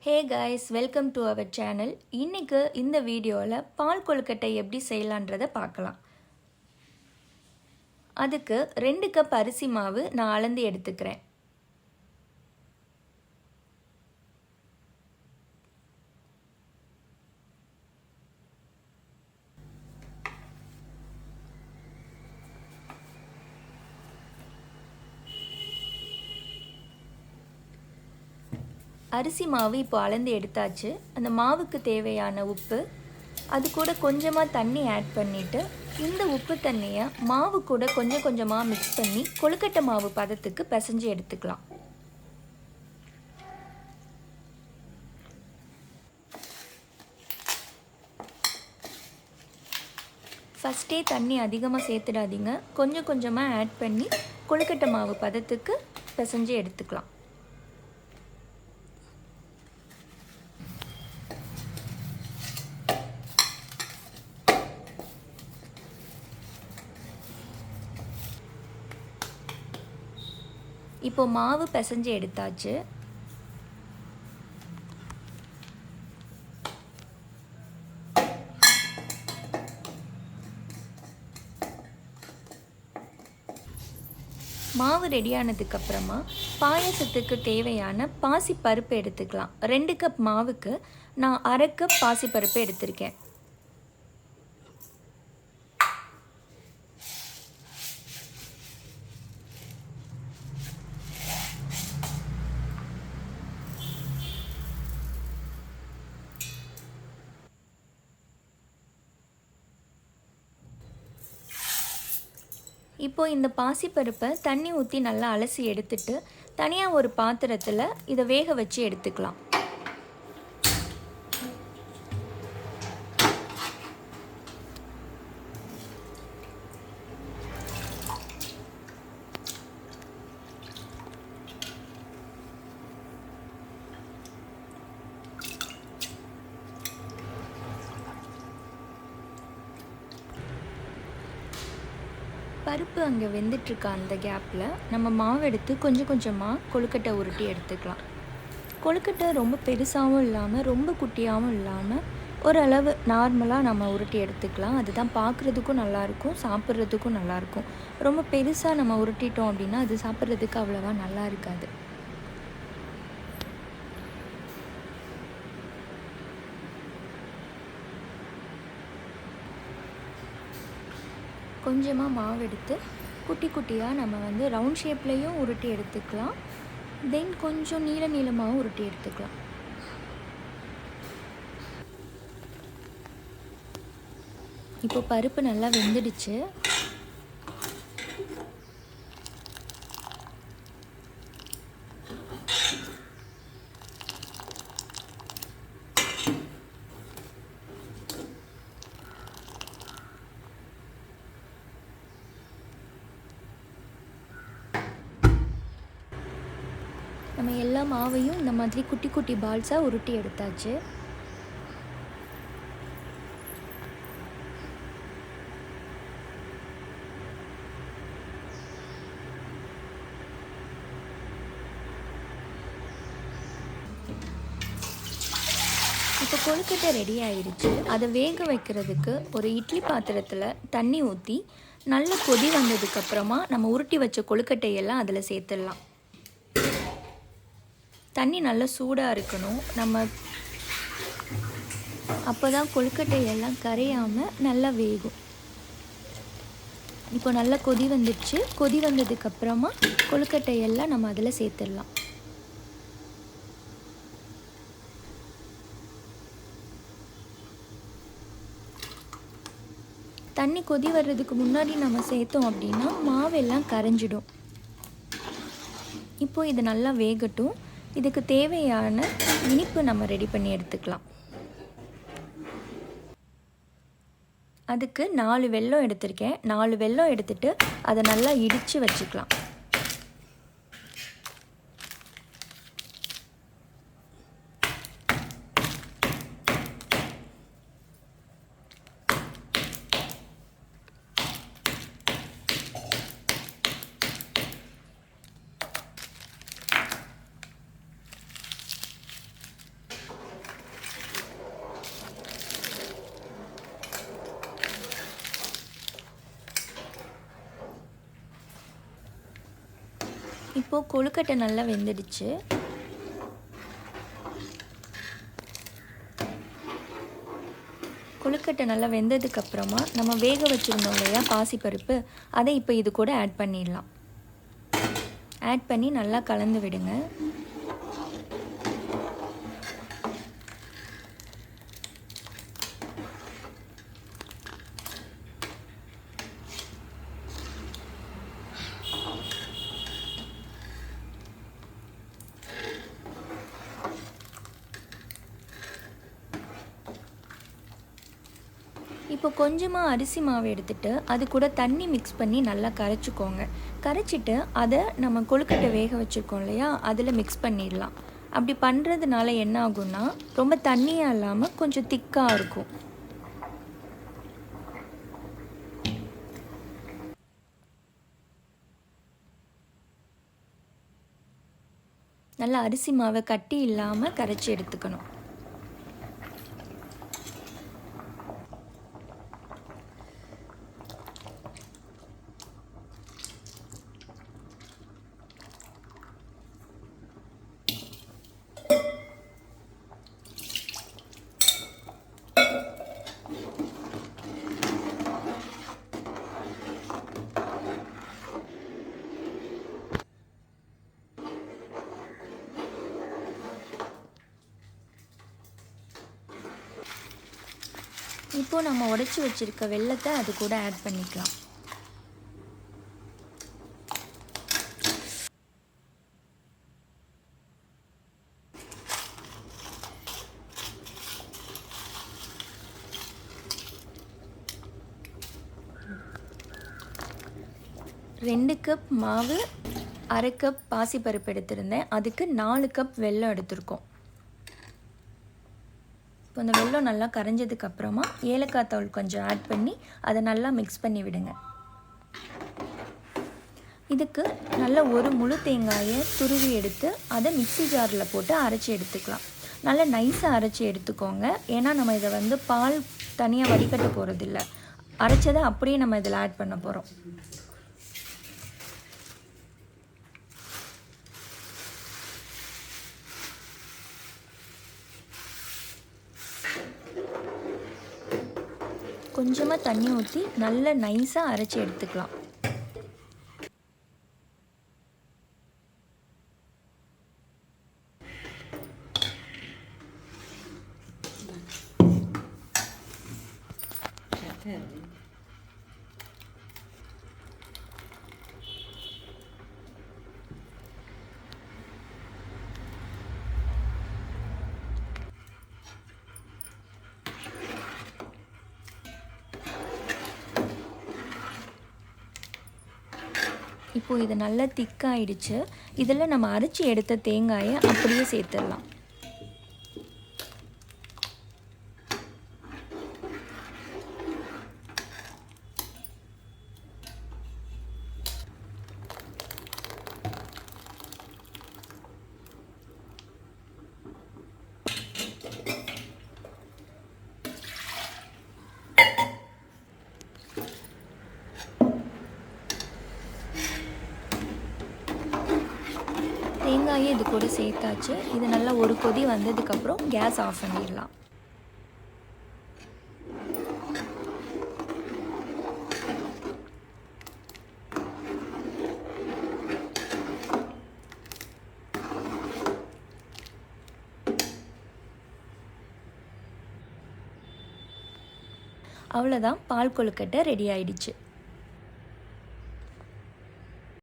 Hey guys, welcome to our channel. இன்னைக்கு இந்த வீடியோல பால் கொழுக்கட்டை எப்படி செய்யலாம்ன்றதை பார்க்கலாம். அதுக்கு 2 கப் அரிசி மாவு நான் அளந்து எடுத்துக்கிறேன். அரிசி மாவு இப்போ அளந்து எடுத்தாச்சு. அந்த மாவுக்கு தேவையான உப்பு, அது கூட கொஞ்சமாக தண்ணி ஆட் பண்ணிவிட்டு இந்த உப்பு தண்ணியை மாவு கூட கொஞ்சம் கொஞ்சமாக மிக்ஸ் பண்ணி கொழுக்கட்டை மாவு பதத்துக்கு பிசைஞ்சு எடுத்துக்கலாம். ஃபஸ்ட்டே தண்ணி அதிகமாக சேர்த்துடாதீங்க, கொஞ்சம் கொஞ்சமாக ஆட் பண்ணி கொழுக்கட்டை மாவு பதத்துக்கு பிசைஞ்சு எடுத்துக்கலாம். இப்போ மாவு பிசைஞ்சு எடுத்தாச்சு. மாவு ரெடியானதுக்கப்புறமா பாயசத்துக்கு தேவையான பாசிப்பருப்பு எடுத்துக்கலாம். 2 கப் மாவுக்கு நான் 1/2 கப் பாசிப்பருப்பு எடுத்திருக்கேன். இப்போ இந்த பாசிப்பருப்பை தண்ணி ஊற்றி நல்லா அலசி எடுத்துட்டு தனியாக ஒரு பாத்திரத்தில் இதை வேக வச்சு எடுத்துக்கலாம். பருப்பு அங்கே வெந்துட்டுருக்க அந்த கேப்பில் நம்ம மாவு எடுத்து கொஞ்சம் கொஞ்சமாக கொழுக்கட்டை உருட்டி எடுத்துக்கலாம். கொழுக்கட்டை ரொம்ப பெருசாகவும் இல்லாமல் ரொம்ப குட்டியாகவும் இல்லாமல் ஓரளவு நார்மலாக நம்ம உருட்டி எடுத்துக்கலாம். அதுதான் பார்க்குறதுக்கும் நல்லாயிருக்கும், சாப்பிட்றதுக்கும் நல்லாயிருக்கும். ரொம்ப பெருசாக நம்ம உருட்டிட்டோம் அப்படின்னா அது சாப்பிட்றதுக்கு அவ்வளோவா நல்லா இருக்காது. கொஞ்சமாக மாவு எடுத்து குட்டி குட்டியாக நம்ம ரவுண்ட் ஷேப்லேயும் உருட்டி எடுத்துக்கலாம். தென் கொஞ்சம் நீளமாகவும் உருட்டி எடுத்துக்கலாம். இப்போ பருப்பு நல்லா வெந்துடுச்சு. நம்ம எல்லா மாவையும் இந்த மாதிரி குட்டி குட்டி பால்ஸாக உருட்டி எடுத்தாச்சு. இப்போ கொழுக்கட்டை ரெடி ஆயிடுச்சு. அதை வேக வைக்கிறதுக்கு ஒரு இட்லி பாத்திரத்தில் தண்ணி ஊற்றி நல்ல கொதி வந்ததுக்கப்புறமா நம்ம உருட்டி வச்ச கொழுக்கட்டையெல்லாம் அதில் சேர்த்துடலாம். தண்ணி நல்லா சூடாக இருக்கணும், அப்போ தான் கொழுக்கட்டையெல்லாம் கரையாமல் நல்லா வேகும். இப்போ நல்லா கொதி வந்துடுச்சு. கொதி வந்ததுக்கப்புறமா கொழுக்கட்டையெல்லாம் நம்ம அதில் சேர்த்துடலாம். தண்ணி கொதி வர்றதுக்கு முன்னாடி நம்ம சேர்த்தோம் அப்படின்னா மாவெல்லாம் கரைஞ்சிடும். இப்போ இது நல்லா வேகட்டும். இதுக்கு தேவையான இனிப்பு நம்ம ரெடி பண்ணி எடுத்துக்கலாம். அதுக்கு 4 வெல்லம் எடுத்திருக்கேன். 4 வெல்லம் எடுத்துட்டு அதை நல்லா இடித்து வச்சுக்கலாம். இப்போது கொழுக்கட்டை நல்லா வெந்துடுச்சு. கொழுக்கட்டை நல்லா வெந்ததுக்கப்புறமா நம்ம வேக வச்சுருந்தோம் இல்லையா பாசிப்பருப்பு, அதை இப்போ இது கூட ஆட் பண்ணிடலாம். ஆட் பண்ணி நல்லா கலந்து விடுங்க. இப்போ கொஞ்சமாக அரிசி மாவு எடுத்துகிட்டு அது கூட தண்ணி மிக்ஸ் பண்ணி நல்லா கரைச்சிக்கோங்க. கரைச்சிட்டு அதை நம்ம கொழுக்கட்டை வேக வச்சுருக்கோம் இல்லையா, அதில் மிக்ஸ் பண்ணிடலாம். அப்படி பண்ணுறதுனால என்ன ஆகும்னா ரொம்ப தண்ணியாக இல்லாமல் கொஞ்சம் திக்காக இருக்கும். நல்லா அரிசி மாவை கட்டி இல்லாமல் கரைச்சி எடுத்துக்கணும். இப்போது நம்ம உடைச்சி வச்சுருக்க வெல்லத்தை அது கூட ஆட் பண்ணிக்கலாம். ரெண்டு கப் மாவு, அரை கப் பாசிப்பருப்பு எடுத்திருந்தேன். அதுக்கு 4 கப் வெல்லம் எடுத்திருக்கோம். இப்போ அந்த வெல்லம் நல்லா கரைஞ்சதுக்கப்புறமா ஏலக்காய் தூள் கொஞ்சம் ஆட் பண்ணி அதை நல்லா மிக்ஸ் பண்ணி விடுங்க. இதுக்கு நல்ல ஒரு முழு தேங்காயை துருவி எடுத்து அதை மிக்ஸி ஜாரில் போட்டு அரைச்சி எடுத்துக்கலாம். நல்லா நைஸாக அரைச்சி எடுத்துக்கோங்க. ஏன்னா நம்ம இதை பால் தனியாக வடிகட்ட போகிறதில்ல, அரைச்சதை அப்படியே நம்ம இதில் ஆட் பண்ண போகிறோம். கொஞ்சமாக தண்ணி ஊற்றி நல்ல நைஸாக அரைச்சி எடுத்துக்கலாம். இப்போது இது நல்லா திக்காயிடுச்சு. இதில் நம்ம அரைச்சி எடுத்த தேங்காயை அப்படியே சேர்த்துடலாம். தேங்காயை இது கூட சேர்த்தாச்சு. இது நல்லா ஒரு கொதி வந்ததுக்கப்புறம் கேஸ் ஆஃப் பண்ணிடலாம். அவ்வளோதான், பால் கொழுக்கட்டை ரெடி ஆயிடுச்சு.